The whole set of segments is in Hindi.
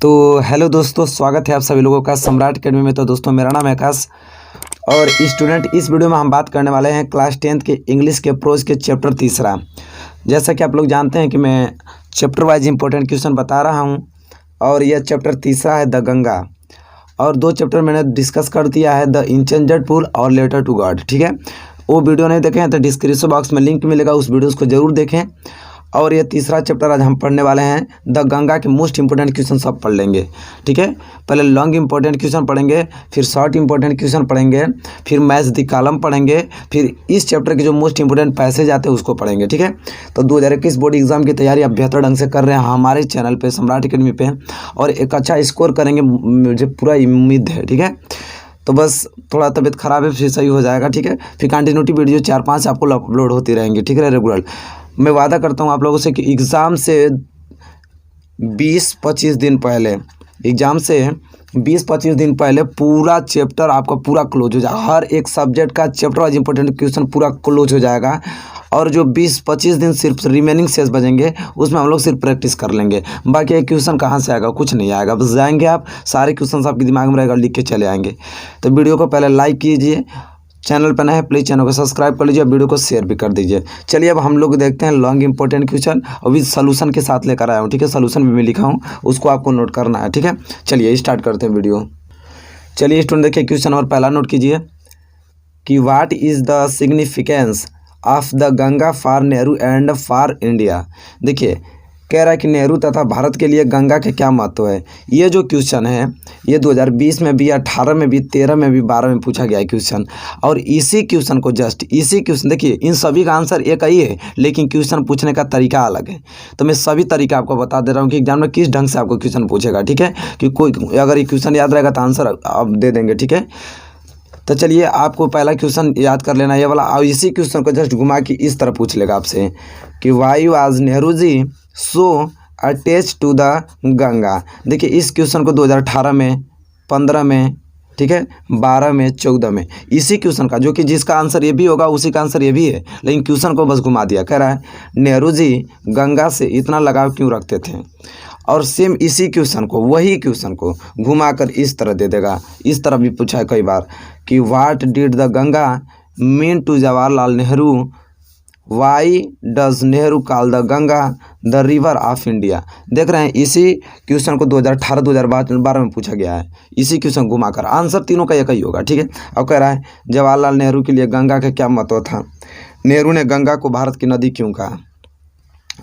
तो हेलो दोस्तों, स्वागत है आप सभी लोगों का सम्राट अकेडमी में। तो दोस्तों, मेरा नाम है आकाश और स्टूडेंट इस वीडियो में हम बात करने वाले हैं क्लास 10th के इंग्लिश के प्रोज के चैप्टर तीसरा। जैसा कि आप लोग जानते हैं कि मैं चैप्टर वाइज इंपॉर्टेंट क्वेश्चन बता रहा हूं और यह चैप्टर तीसरा है द गंगा, और दो चैप्टर मैंने डिस्कस कर दिया है, द इंचेंजर्ड पूल और लेटर टू गॉड। ठीक है, वो वीडियो नहीं देखे हैं तो डिस्क्रिप्शन बॉक्स में लिंक मिलेगा, उस वीडियोस को जरूर देखें। और ये तीसरा चैप्टर आज हम पढ़ने वाले हैं, द गंगा के मोस्ट इंपॉर्टेंट क्वेश्चन सब पढ़ लेंगे। ठीक है, पहले लॉन्ग इंपॉर्टेंट क्वेश्चन पढ़ेंगे, फिर शॉर्ट इंपॉर्टेंट क्वेश्चन पढ़ेंगे, फिर मैथ्स द कॉलम पढ़ेंगे, फिर इस चैप्टर के जो मोस्ट इंपॉर्टेंट पैसेज आते हैं उसको पढ़ेंगे। ठीक है, तो 2021 बोर्ड एग्जाम की तैयारी आप बेहतर ढंग से कर रहे हैं हमारे चैनल पे सम्राट अकेडमी पे, और एक अच्छा स्कोर करेंगे, मुझे पूरा उम्मीद है। ठीक है, तो बस थोड़ा तबीयत खराब है, फिर सही हो जाएगा। ठीक है, फिर कंटिन्यूटी वीडियो 4-5 आपको अपलोड होती रहेंगी। ठीक है, रेगुलर। मैं वादा करता हूँ आप लोगों से कि एग्ज़ाम से 20-25 दिन पहले, एग्ज़ाम से 20-25 दिन पहले पूरा चैप्टर आपका पूरा क्लोज हो जाएगा। हर एक सब्जेक्ट का चैप्टर वाइज इंपॉर्टेंट क्वेश्चन पूरा क्लोज हो जाएगा, और जो 20-25 दिन सिर्फ रिमेनिंग शेष बचेंगे उसमें हम लोग सिर्फ प्रैक्टिस कर लेंगे। बाकी एक क्वेश्चन कहाँ से आएगा, कुछ नहीं आएगा, बस जाएंगे आप, सारे क्वेश्चन आपके दिमाग में रहेगा, लिख के चले आएंगे। तो वीडियो को पहले लाइक कीजिए, चैनल पर नए हैं प्लीज़ चैनल को सब्सक्राइब कर लीजिए, वीडियो को शेयर भी कर दीजिए। चलिए अब हम लोग देखते हैं लॉन्ग इंपॉर्टेंट क्वेश्चन, और विद सोल्यूशन के साथ लेकर आया हूँ। ठीक है, सोल्यूशन भी मैं लिखा हूँ, उसको आपको नोट करना है। ठीक है, चलिए स्टार्ट करते हैं वीडियो। चलिए स्टूडेंट, देखिए क्वेश्चन नंबर पहला नोट कीजिए कि what is the significance of the Ganga for Nehru and for India. देखिए कह रहा है कि नेहरू तथा भारत के लिए गंगा के क्या महत्व है। ये जो क्वेश्चन है ये 2020 में भी, 18 में भी, 13 में भी, 12 में पूछा गया है क्वेश्चन। और इसी क्वेश्चन को इसी क्वेश्चन, देखिए इन सभी का आंसर एक ही है, लेकिन क्वेश्चन पूछने का तरीका अलग है। तो मैं सभी तरीका आपको बता दे रहा हूँ कि एग्जाम में किस ढंग से आपको क्वेश्चन पूछेगा। ठीक है, कि कोई अगर ये क्वेश्चन याद रहेगा तो आंसर आप दे देंगे। ठीक है, तो चलिए आपको पहला क्वेश्चन याद कर लेना ये वाला, और इसी क्वेश्चन को जस्ट घुमा के इस तरह पूछ लेगा आपसे कि why was Nehru ji so attach to the Ganga. देखिए इस क्वेश्चन को 2018 में, 15 में, ठीक है, 12 में, 14 में, इसी क्वेश्चन का, जो कि जिसका आंसर ये भी होगा उसी का आंसर ये भी है, लेकिन क्वेश्चन को बस घुमा दिया। कह रहा है नेहरू जी गंगा से इतना लगाव क्यों रखते थे, और सेम इसी क्वेश्चन को, वही क्वेश्चन को घुमाकर इस तरह दे देगा। इस तरह भी पूछा है कई बार कि what did the Ganga mean to Jawaharlal Nehru, why does Nehru call the Ganga the river of India. देख रहे हैं इसी क्वेश्चन को 2018, 2012 में पूछा गया है, इसी क्वेश्चन घुमाकर आंसर तीनों का एक ही होगा। ठीक है, अब कह रहा है जवाहरलाल नेहरू के लिए गंगा का क्या महत्व था, नेहरू ने गंगा को भारत की नदी क्यों कहा।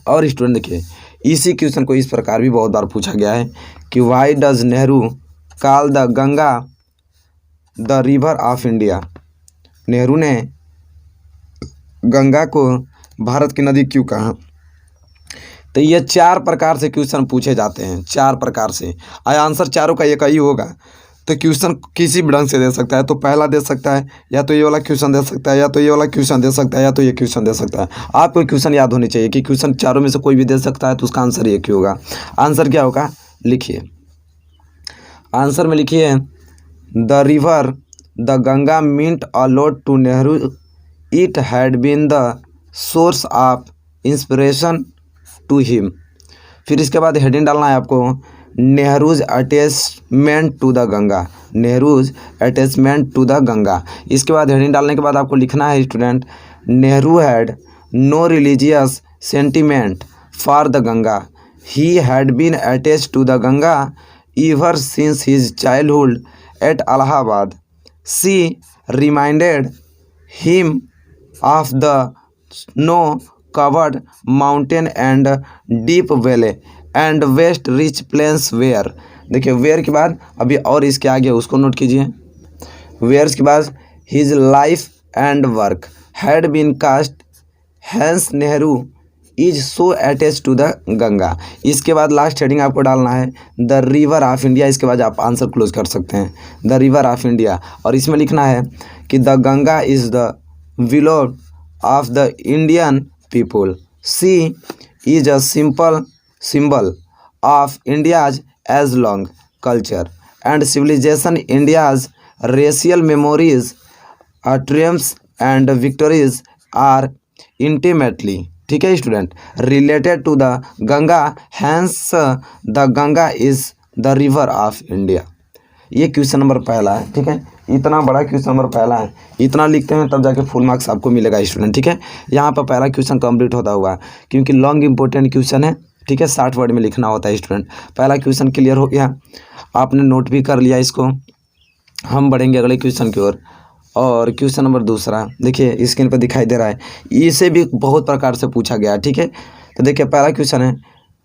और स्टूडेंट देखिए इसी क्वेश्चन को इस प्रकार भी बहुत बार पूछा गया है कि Y does Nehru call the Ganga the river of India, Nehru ने गंगा को भारत की नदी क्यों कहा। तो ये 4 प्रकार से क्वेश्चन पूछे जाते हैं, 4 प्रकार से, आंसर चारों का एक ही होगा। तो क्वेश्चन किसी भी ढंग से दे सकता है, तो पहला दे सकता है, या तो ये वाला क्वेश्चन दे सकता है, या तो ये वाला क्वेश्चन दे सकता है, या तो ये क्वेश्चन दे सकता है। आपको क्वेश्चन याद होनी चाहिए कि क्वेश्चन चारों में से कोई भी दे सकता है, तो उसका आंसर एक ही होगा। आंसर क्या होगा, लिखिए, आंसर में लिखिए the river the Ganga meant a lot to Nehru, it had been the source of inspiration to him. फिर इसके बाद हेडिंग डालना है आपको, Nehru's attachment to the Ganga, Nehru's attachment to the Ganga. इसके बाद हेडिंग डालने के बाद आपको लिखना है student, Nehru had no religious sentiment for the Ganga, he had been attach to the Ganga ever since his childhood at Allahabad. She reminded him of the snow-covered mountain and deep valley and vast rich plains where, देखिए वेयर के बाद अभी और इसके आगे उसको नोट कीजिए, वेयर्स के बाद his life and work had been cast, hence Nehru is so attach to the Ganga. इसके बाद लास्ट हेडिंग आपको डालना है द रिवर ऑफ इंडिया। इसके बाद आप आंसर क्लोज कर सकते हैं, द रिवर ऑफ इंडिया, और इसमें लिखना है कि the Ganga is the beloved of the Indian people, she is a symbol of India's age long culture and civilisation, India's racial memories, triumphs and victories are intimately, ठीक है student, related to the Ganga, hence the Ganga is the river of India. ये क्वेश्चन नंबर पहला है, ठीक है। इतना बड़ा क्वेश्चन नंबर पहला है, इतना लिखते हैं तब जाके फुल मार्क्स आपको मिलेगा स्टूडेंट, ठीक है। यहाँ पर पहला क्वेश्चन कंप्लीट होता हुआ, क्योंकि लॉन्ग इंपॉर्टेंट क्वेश्चन है, ठीक है। 60 वर्ड में लिखना होता है स्टूडेंट। पहला क्वेश्चन क्लियर हो गया, आपने नोट भी कर लिया इसको। हम बढ़ेंगे अगले क्वेश्चन की ओर। और क्वेश्चन नंबर दूसरा देखिए स्क्रीन पर दिखाई दे रहा है, इसे भी बहुत प्रकार से पूछा गया है, ठीक है। तो देखिए पहला क्वेश्चन है,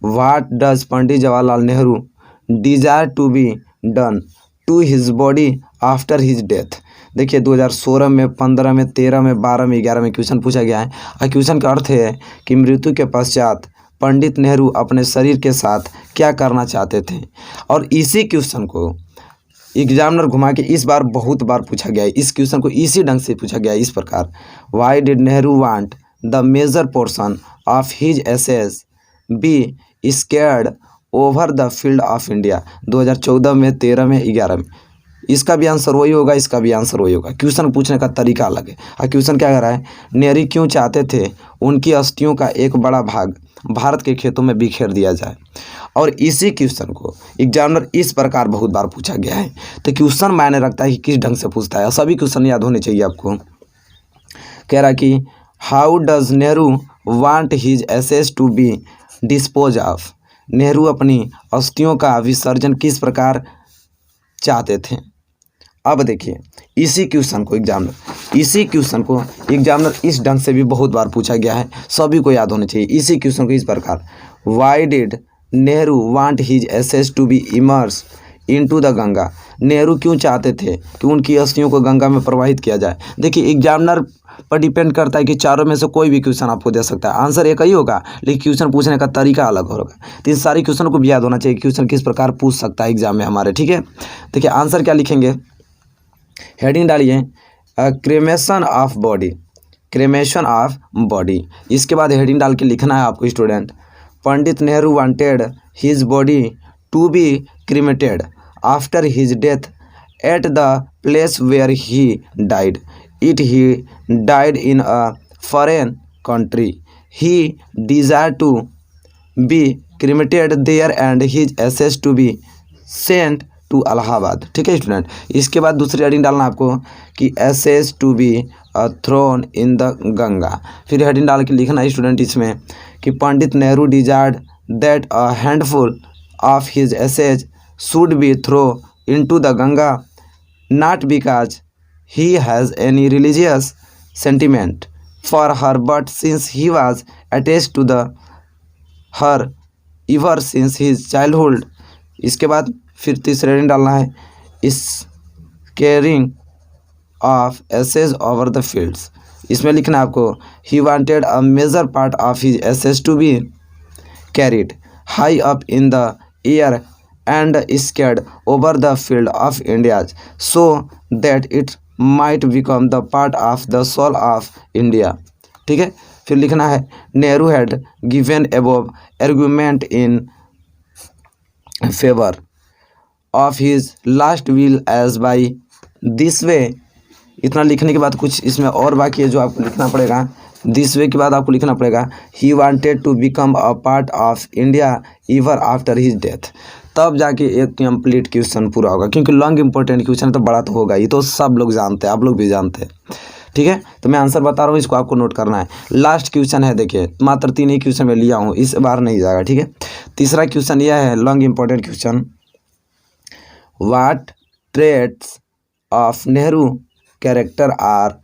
what does Pandit Jawaharlal Nehru desire to be done to his body after his death. देखिए 2016 में, 15 में, 13 में, 12 में, 11 में क्वेश्चन पूछा गया है। और क्वेश्चन का अर्थ है कि मृत्यु के पश्चात पंडित नेहरू अपने शरीर के साथ क्या करना चाहते थे। और इसी क्वेश्चन को एग्जामिनर घुमा के इस बार बहुत बार पूछा गया है। इस क्वेश्चन को इसी ढंग से पूछा गया है इस प्रकार, why did Nehru want the major portion of his ashes be scattered over the field of India. 2014 में, 13 में, 11 में। इसका भी आंसर वही होगा, इसका भी आंसर वही होगा। क्वेश्चन पूछने का तरीका अलग है। और क्वेश्चन क्या कह रहा है, नेहरू क्यों चाहते थे उनकी अस्थियों का एक बड़ा भाग भारत के खेतों में बिखेर दिया जाए। और इसी क्वेश्चन को एग्जामिनर इस प्रकार बहुत बार पूछा गया है। तो क्वेश्चन मायने रखता है कि किस ढंग से पूछता है। सभी क्वेश्चन याद होने चाहिए आपको। कह रहा कि how does Nehru want his ashes to be dispose of. Nehru अपनी अस्थियों का विसर्जन किस प्रकार चाहते थे। अब देखिए इसी क्वेश्चन को एग्जामिनर इस ढंग से भी बहुत बार पूछा गया है, सभी को याद होने चाहिए। इसी क्वेश्चन को इस प्रकार, why did Nehru want his ashes to be immerse into the Ganga. Nehru क्यों चाहते थे कि उनकी अस्थियों को गंगा में प्रवाहित किया जाए। देखिए एग्जामिनर पर डिपेंड करता है कि चारों में से कोई भी क्वेश्चन आपको दे सकता है, आंसर एक ही होगा, लेकिन क्वेश्चन पूछने का तरीका अलग होगा। तो इन सारी क्वेश्चन को भी याद होना चाहिए, क्वेश्चन किस प्रकार पूछ सकता है एग्जाम में हमारे, ठीक है। देखिए आंसर क्या लिखेंगे, हेडिंग डालिए cremation of body, cremation of body. इसके बाद हेडिंग डाल के लिखना है आपको student, Pandit Nehru wanted his body to be cremated after his death at the place where he died. It he died in a foreign country. He desired to be cremated there and his ashes to be sent to Allahabad। ठीक है स्टूडेंट। इसके बाद दूसरी हेडिंग डालना आपको कि ashes to be thrown in the Ganga. फिर हेडिंग डाल के लिखना है स्टूडेंट इसमें कि Pandit Nehru desired that a handful of his ashes should be thrown into the Ganga, not because he has any religious sentiment for her, but since he was attached to her ever since his childhood। इसके बाद फिर तीसरे हेडिंग डालना है, scattering of ashes over the fields. इसमें लिखना है आपको, he wanted a major part of his ashes to be carried high up in the air and scattered over the field of India so that it might become the part of the soul of India। ठीक है। फिर लिखना है, Nehru had given above argument in favor of his last will as by this way। इतना लिखने के बाद कुछ इसमें और बाकी है जो आपको लिखना पड़ेगा। दिस वे के बाद आपको लिखना पड़ेगा, he wanted to become a part of India ever after his death. तब जाके एक कंप्लीट क्वेश्चन पूरा होगा, क्योंकि लॉन्ग इंपॉर्टेंट क्वेश्चन तो बड़ा तो होगा, ये तो सब लोग जानते हैं, आप लोग भी जानते हैं, ठीक है। तो मैं आंसर बता रहा हूँ, इसको आपको नोट करना है। लास्ट क्वेश्चन है, देखिए मात्र 3 ही क्वेश्चन में लिया हूँ, इस बार नहीं जाएगा, ठीक है। तीसरा क्वेश्चन यह है long important question, what traits of Nehru character are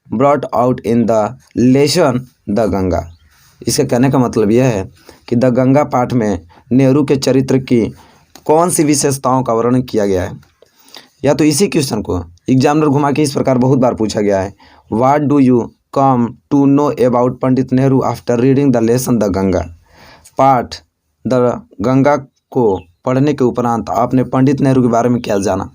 brought out in the lesson the Ganga. इसके कहने का मतलब यह है कि द गंगा पाठ में नेहरू के चरित्र की कौन सी विशेषताओं का वर्णन किया गया है। या तो इसी क्वेश्चन को एग्जामिनर घुमा के इस प्रकार बहुत बार पूछा गया है, what do you come to know about Pandit Nehru after reading the lesson the Ganga. पाठ द गंगा को पढ़ने के उपरांत आपने पंडित नेहरू के बारे में क्या जाना।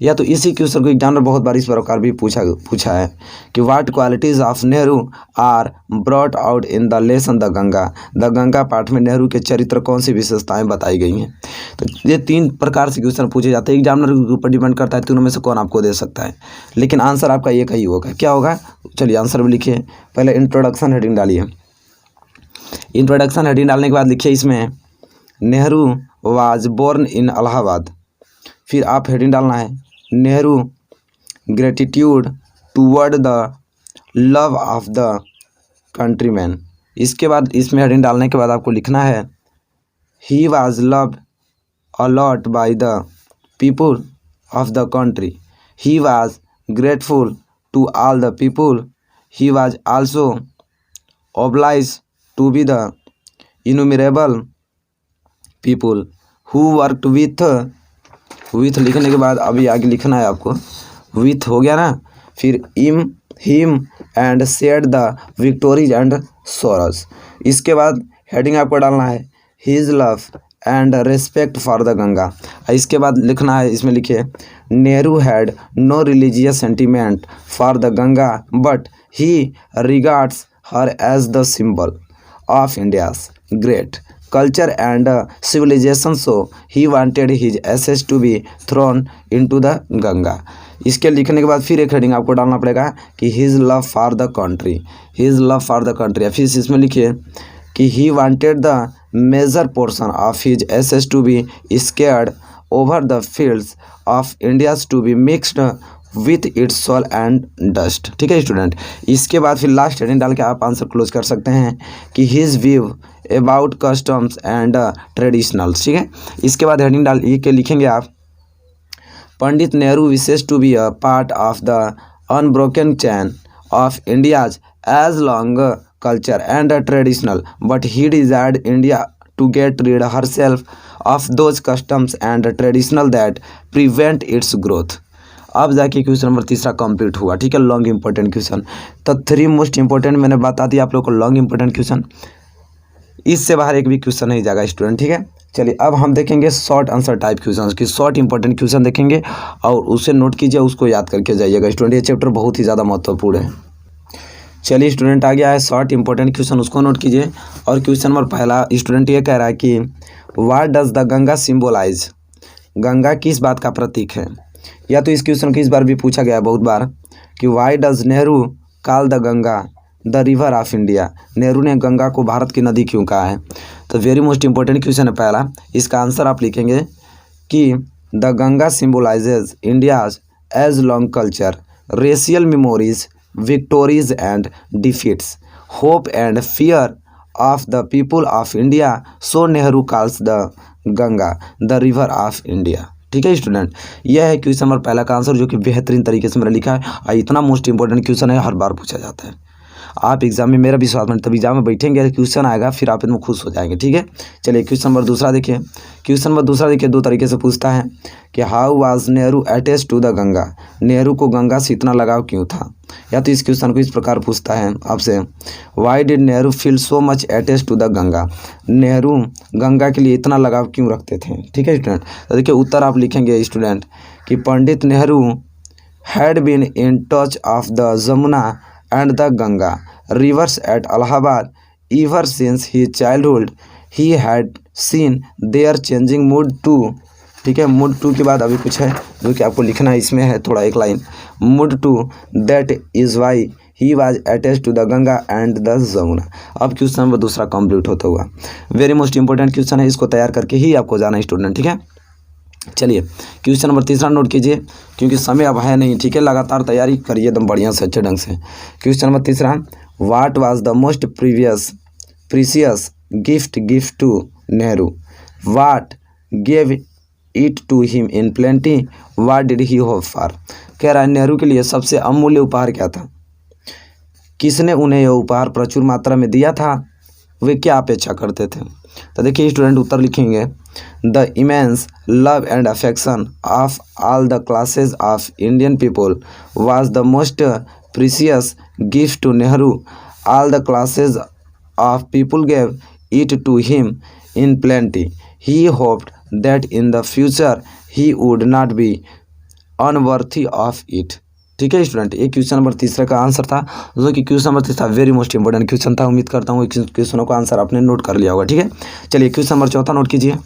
या तो इसी क्वेश्चन को एग्जामिनर बहुत बार इस प्रकार भी पूछा है कि what qualities of Nehru are brought out in the lesson the Ganga. The Ganga पाठ में नेहरू के चरित्र कौन सी विशेषताएं बताई गई हैं। तो ये 3 प्रकार से क्वेश्चन पूछे जाते हैं, एग्जामिनर के ऊपर डिपेंड करता है तीनों में से कौन आपको दे सकता है, लेकिन आंसर आपका एक ही होगा। क्या होगा, चलिए आंसर भी लिखिए। पहले इंट्रोडक्शन हेडिंग डालिए। इंट्रोडक्शन हेडिंग डालने के बाद लिखिए इसमें, Nehru was born in Allahabad. फिर आप हेडिंग डालना है Nehru gratitude toward the love of the countryman. इसके बाद इसमें हेडिंग डालने के बाद आपको लिखना है he was loved a lot by the people of the country. He was grateful to all the people. He was also obliged to be the innumerable people who worked with लिखने के बाद अभी आगे लिखना है आपको with हो गया ना, फिर him and shared the victories and sorrows। इसके बाद हेडिंग आपको डालना है his love and respect for the Ganga. इसके बाद लिखना है, इसमें लिखिए Nehru had no religious sentiment for the Ganga but he regards her as the symbol of India's great culture and civilisation, so he wanted his ashes to be thrown into the Ganga. इसके लिखने के बाद फिर एक हेडिंग आपको डालना पड़ेगा कि his love for the country, his love for the country. फिर इसमें लिखिए कि he wanted the major portion of his ashes to be scattered over the fields of India's to be mixed with its soil and dust. ठीक है स्टूडेंट, इसके बाद फिर लास्ट हेडिंग डाल के आप आंसर क्लोज कर सकते हैं कि his view about customs and traditionals. ठीक है, इसके बाद हेडिंग डाल के लिखेंगे आप Pandit Nehru wishes to be a part of the unbroken chain of India's age long culture and traditional, but he desired India to get rid herself of those customs and traditional that prevent its growth। अब जाके क्वेश्चन नंबर तीसरा कंप्लीट हुआ। ठीक है, लॉन्ग इंपॉर्टेंट क्वेश्चन। तो 3 मोस्ट इंपॉर्टेंट मैंने बता दिया आप लोग को लॉन्ग इंपॉर्टेंट क्वेश्चन, इससे बाहर एक भी क्वेश्चन नहीं जाएगा स्टूडेंट। ठीक है, चलिए अब हम देखेंगे शॉर्ट आंसर टाइप क्वेश्चन की शॉर्ट इंपॉर्टेंट क्वेश्चन देखेंगे और उसे नोट कीजिए, उसको याद करके जाइएगा स्टूडेंट। ये चैप्टर बहुत ही ज़्यादा महत्वपूर्ण है। चलिए स्टूडेंट आ गया है शॉर्ट इंपॉर्टेंट क्वेश्चन, उसको नोट कीजिए। और क्वेश्चन नंबर पहला स्टूडेंट ये कह रहा है कि what does the Ganga symbolise, Ganga किस बात का प्रतीक है। या तो इस क्वेश्चन को इस बार भी पूछा गया है बहुत बार कि Y does Nehru call the Ganga the river of India, Nehru ने गंगा को भारत की नदी क्यों कहा है। तो वेरी मोस्ट इंपॉर्टेंट क्वेश्चन है पहला। इसका आंसर आप लिखेंगे कि the Ganga symbolises India's age long culture, racial memories, victories and defeats, hope and fear of the people of India, so Nehru calls the Ganga the river of India। ठीक है स्टूडेंट, यह है क्वेश्चन नंबर पहला का आंसर, जो कि बेहतरीन तरीके से मैंने लिखा है और इतना मोस्ट इंपॉर्टेंट क्वेश्चन है, हर बार पूछा जाता है। आप एग्जाम में, मेरा विश्वास में, तब एग्जाम में बैठेंगे क्वेश्चन आएगा फिर आप इतना खुश हो जाएंगे। ठीक है, चलिए क्वेश्चन नंबर दूसरा देखिए। क्वेश्चन नंबर दूसरा देखिए, 2 तरीके से पूछता है कि how was Nehru attach to the Ganga, Nehru को गंगा से इतना लगाव क्यों था। या तो इस क्वेश्चन को इस प्रकार पूछता है आपसे why did Nehru feel so much attach to the Ganga, Nehru Ganga के लिए इतना लगाव क्यों रखते थे। ठीक है स्टूडेंट, तो देखिए उत्तर आप लिखेंगे स्टूडेंट कि Pandit Nehru had been in touch of the Jamuna and the Ganga rivers at Allahabad ever since his childhood। he had seen their changing mood too। ठीक है, mood टू के बाद अभी कुछ है जो कि आपको लिखना है, इसमें है थोड़ा एक line mood to that is why he was attached to the Ganga and the Jamuna। अब क्वेश्चन नंबर दूसरा कंप्लीट होता हुआ वेरी मोस्ट इंपॉर्टेंट क्वेश्चन है, इसको तैयार करके ही आपको जाना है स्टूडेंट। ठीक है, चलिए क्वेश्चन नंबर तीसरा नोट कीजिए क्योंकि समय अब है नहीं। ठीक है, लगातार तैयारी करिए एकदम बढ़िया से अच्छे ढंग से। क्वेश्चन नंबर तीसरा what was the most precious gift to Nehru, what gave it to him in plenty, what did he hope for. कह रहा है नेहरू के लिए सबसे अमूल्य उपहार क्या था, किसने उन्हें यह उपहार प्रचुर मात्रा में दिया था, वे क्या अपेक्षा करते थे। तो देखिए स्टूडेंट उत्तर लिखेंगे the immense love and affection of all the classes of Indian people was the most precious gift to Nehru, all the classes of people gave it to him in plenty, he hoped that in the future he would not be unworthy of it. ठीक है स्टूडेंट, ये क्वेश्चन नंबर तीसरा का आंसर था, जो कि क्वेश्चन नंबर तीसरा वेरी मोस्ट इंपॉर्टेंट क्वेश्चन था। उम्मीद करता हूँ क्वेश्चनों का आंसर आपने नोट कर लिया होगा। ठीक है, चलिए क्वेश्चन नंबर चौथा नोट कीजिए।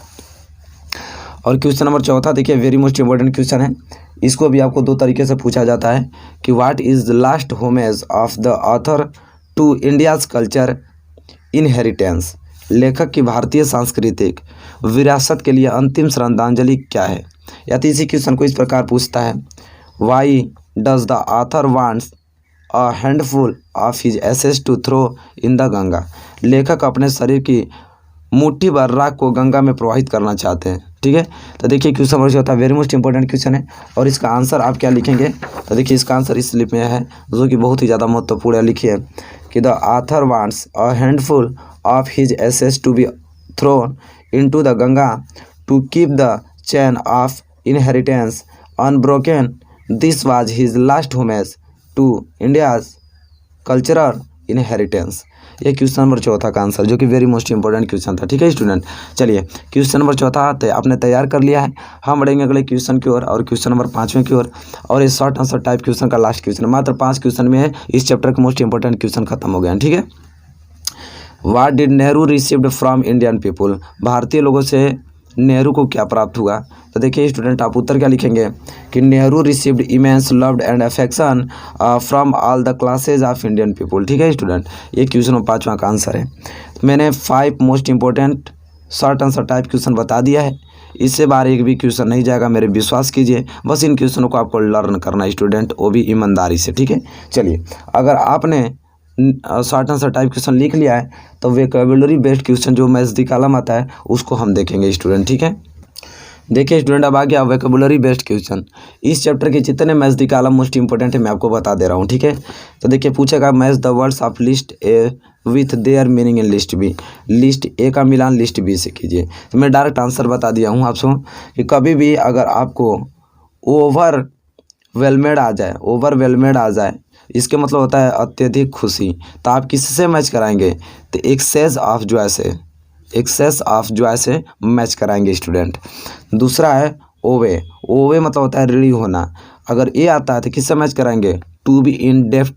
और क्वेश्चन नंबर चौथा देखिए वेरी मोस्ट इंपॉर्टेंट क्वेश्चन है, इसको भी आपको 2 तरीके से पूछा जाता है कि what is the last homage of the author to India's culture inheritance, लेखक की भारतीय सांस्कृतिक विरासत के लिए अंतिम श्रद्धांजलि क्या है? या तो इसी क्वेश्चन को इस प्रकार पूछता है, why does the author wants a handful of his ashes to throw in the Ganga? लेखक अपने शरीर की मुट्ठी भर राख को गंगा में प्रवाहित करना चाहते हैं। ठीक है, तो देखिए क्वेश्चन नंबर जो होता है वेरी मोस्ट इंपॉर्टेंट क्वेश्चन है, और इसका आंसर आप क्या लिखेंगे? तो देखिए इसका आंसर इस स्लिप में है जो कि बहुत ही ज़्यादा महत्वपूर्ण है। लिखिए कि the author wants a handful of his ashes to be thrown into the Ganga to keep the chain of inheritance unbroken. This was his last homage to India's cultural inheritance. ये क्वेश्चन नंबर चौथा का आंसर, जो कि वेरी मोस्ट इंपॉर्टेंट क्वेश्चन था। ठीक है स्टूडेंट, चलिए क्वेश्चन नंबर चौथा आपने तैयार कर लिया है। हम बढ़ेंगे अगले क्वेश्चन की ओर, और क्वेश्चन नंबर 5वें की ओर, और ये शॉर्ट आंसर टाइप क्वेश्चन का लास्ट क्वेश्चन। मात्र 5 क्वेश्चन में इस चैप्टर के मोस्ट इंपॉर्टेंट क्वेश्चन खत्म हो गए हैं। ठीक है, what did Nehru received from Indian people? भारतीय लोगों से नेहरू को क्या प्राप्त हुआ? तो देखिए स्टूडेंट, आप उत्तर क्या लिखेंगे कि Nehru received immense loved and affection from all the classes of Indian people. ठीक है स्टूडेंट, ये क्वेश्चन 5वां का आंसर है। तो मैंने 5 most important short answer type question बता दिया है। इससे बाहर एक भी क्वेश्चन नहीं जाएगा, मेरे विश्वास कीजिए। बस इन क्वेश्चनों को आपको लर्न करना है स्टूडेंट, वो भी ईमानदारी से। ठीक है, चलिए अगर आपने शॉर्ट आंसर टाइप क्वेश्चन लिख लिया है तो वोकैबुलरी बेस्ड क्वेश्चन जो मैथ्स दी कॉलम आता है उसको हम देखेंगे स्टूडेंट। ठीक है, देखिए स्टूडेंट, अब आ गया वोकैबुलरी बेस्ड क्वेश्चन। इस चैप्टर के जितने maths the column most important है मैं आपको बता दे रहा हूँ। ठीक है, तो देखिए पूछेगा match the words of list A with their meaning in list B. List A का मिलान लिस्ट बी से कीजिए। तो मैं डायरेक्ट आंसर बता दिया हूँ आपसे कि कभी भी अगर आपको ओवरवेलमेड आ जाए, इसके मतलब होता है अत्यधिक खुशी, तो आप किससे मैच कराएंगे? तो एक्सेस ऑफ जॉय से मैच कराएंगे स्टूडेंट। दूसरा है ओवे मतलब होता है ऋणी होना। अगर ये आता है तो किससे मैच कराएंगे? To be in depth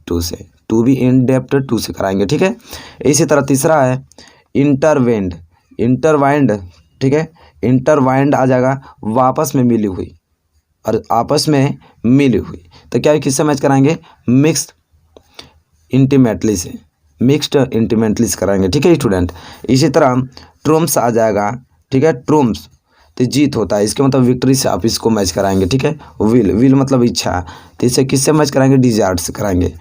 two से कराएंगे। ठीक है, इसी तरह तीसरा है इंटरवाइंड। ठीक है, इंटरवाइंड आ जाएगा वापस में मिली हुई, और आपस में मिली हुई तो क्या किससे मैच कराएंगे? मिक्स्ड इंटीमेटली से कराएंगे। ठीक है स्टूडेंट, इसी तरह ट्रूम्स आ जाएगा। ठीक है, ट्रूम्स तो जीत होता है, इसके मतलब विक्ट्री से आप इसको मैच कराएंगे। ठीक है, विल मतलब इच्छा, तो इसे किससे मैच कराएंगे? डिजायर्ड से कराएंगे।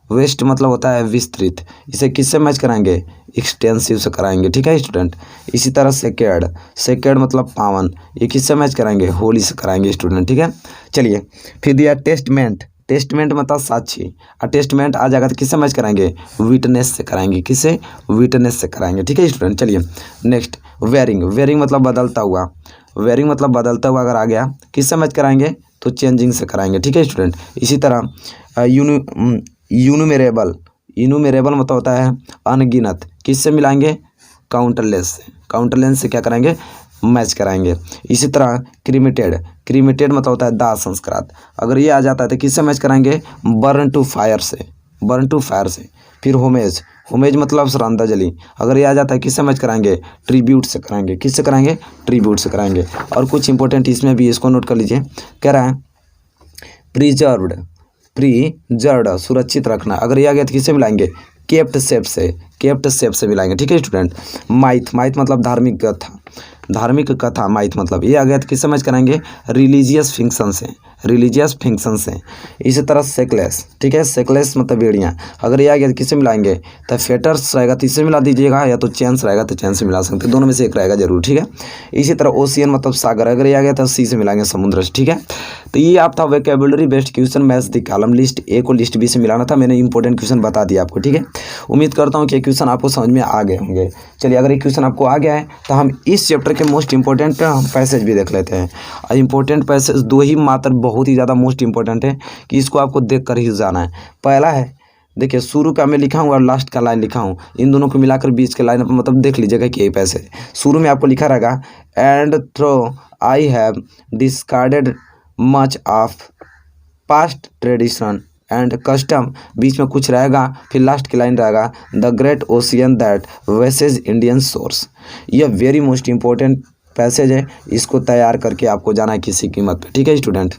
वेस्ट मतलब होता है विस्तृत, इसे किससे मैच कराएंगे? एक्सटेंसिव से कराएंगे। ठीक है स्टूडेंट, इसी तरह सेकेंड मतलब पावन, ये किससे मैच कराएंगे? होली से कराएंगे स्टूडेंट। ठीक है, चलिए फिर दिया टेस्टमेंट मतलब साक्षी, और टेस्टमेंट आ जाएगा तो किससे मैच कराएंगे? विटनेस से कराएंगे। किससे? विटनेस से कराएंगे। ठीक है स्टूडेंट, चलिए नेक्स्ट वेयरिंग मतलब बदलता हुआ अगर आ गया किससे मैच कराएंगे? तो चेंजिंग से कराएंगे। ठीक है स्टूडेंट, इसी तरह यूनुमेरेबल मतलब होता है अनगिनत, किससे मिलाएंगे? काउंटरलेस से क्या कराएंगे? मैच कराएंगे। इसी तरह क्रीमेटेड मतलब होता है दाह संस्कृत, अगर ये आ जाता है तो किससे मैच कराएंगे? बर्न टू फायर से। फिर होमेज मतलब श्रद्धांजलि, अगर ये आ जाता है किससे मैच कराएंगे? ट्रिब्यूट से कराएंगे। किससे कराएंगे? ट्रिब्यूट से कराएंगे। और कुछ इंपॉर्टेंट इसमें भी, इसको नोट कर लीजिए। कह रहा है प्रिजर्व्ड सुरक्षित रखना, अगर ये आ गया तो किससे मिलाएंगे? केप्ट सेफ से मिलाएंगे। ठीक है स्टूडेंट, माइथ मतलब धार्मिक कथा माइथ मतलब ये आ गया तो किससे मैच कराएंगे? रिलीजियस फिंक्शन से। इसी तरह सेकलेस, ठीक है, सेकलेस मतलब बेड़ियाँ, अगर ये आ गया तो किससे मिलाएंगे? तो फेटर्स रहेगा तो इससे मिला दीजिएगा, या तो चेन्स रहेगा तो चेन से मिला सकते हैं, दोनों में से एक रहेगा जरूर। ठीक है, इसी तरह ओशियन मतलब सागर, अगर ये आ गया तो सी से मिलाएंगे, समुद्र से। ठीक है, तो ये आप था vocabulary based question maths the column. List A को लिस्ट बी से मिलाना था, मैंने इंपॉर्टेंट क्वेश्चन बता दिया आपको। ठीक है, उम्मीद करता हूँ कि क्वेश्चन आपको समझ में आ गए होंगे। चलिए, अगर ये क्वेश्चन आपको आ गया है तो हम इस चैप्टर के मोस्ट इंपॉर्टेंट पैसेज भी देख लेते हैं। और इंपॉर्टेंट पैसेज 2 ही मात्र बहुत ही ज़्यादा मोस्ट इंपॉर्टेंट है कि इसको आपको देख कर ही जाना है। पहला है, देखिए शुरू का मैं लिखा हूँ और लास्ट का लाइन लिखा हूँ, इन दोनों को मिलाकर बीच के लाइन मतलब देख लीजिएगा कि ये पैसे। शुरू में आपको लिखा रहेगा and through I have discarded much of past tradition and custom, बीच में कुछ रहेगा, फिर लास्ट की लाइन रहेगा the great ocean that washes Indian source. यह वेरी मोस्ट इंपॉर्टेंट पैसेज है, इसको तैयार करके आपको जाना है किसी कीमत पे। ठीक है स्टूडेंट,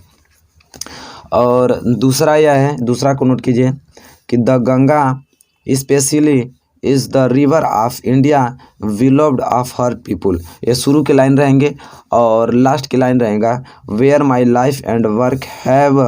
और दूसरा यह है, दूसरा को नोट कीजिए कि the Ganga is the river of India beloved of her people. ये शुरू के लाइन रहेंगे और लास्ट की लाइन रहेगा where my life and work have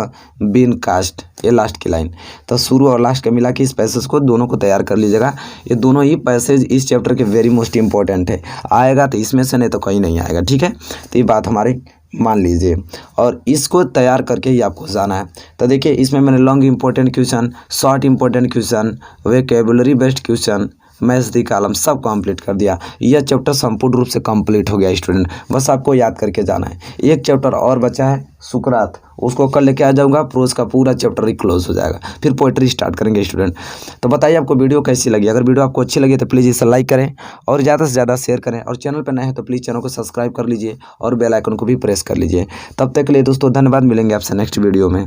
been cast, ये लास्ट की लाइन। तो शुरू और लास्ट का मिला के इस पैसेज को दोनों को तैयार कर लीजिएगा। ये दोनों ही पैसेज इस चैप्टर के वेरी मोस्ट इंपॉर्टेंट है, आएगा तो इसमें से, नहीं तो कहीं नहीं आएगा, ठीक है। तो ये बात हमारी मान लीजिए और इसको तैयार करके ही आपको जाना है। तो देखिए इसमें मैंने long important question, short important question, vocabulary based question, maths the column सब कंप्लीट कर दिया। यह चैप्टर संपूर्ण रूप से कंप्लीट हो गया स्टूडेंट, बस आपको याद करके जाना है। एक चैप्टर और बचा है सुकरात, उसको कल लेके आ जाऊंगा, प्रोज का पूरा चैप्टर ही क्लोज हो जाएगा, फिर पोइट्री स्टार्ट करेंगे स्टूडेंट। तो बताइए आपको वीडियो कैसी लगी। अगर वीडियो आपको अच्छी लगी तो प्लीज़ इसे लाइक करें और ज़्यादा से ज़्यादा शेयर करें, और चैनल पर नए हैं तो प्लीज़ चैनल को सब्सक्राइब कर लीजिए और बेल आइकन को भी प्रेस कर लीजिए। तब तक के लिए दोस्तों धन्यवाद, मिलेंगे आपसे नेक्स्ट वीडियो में।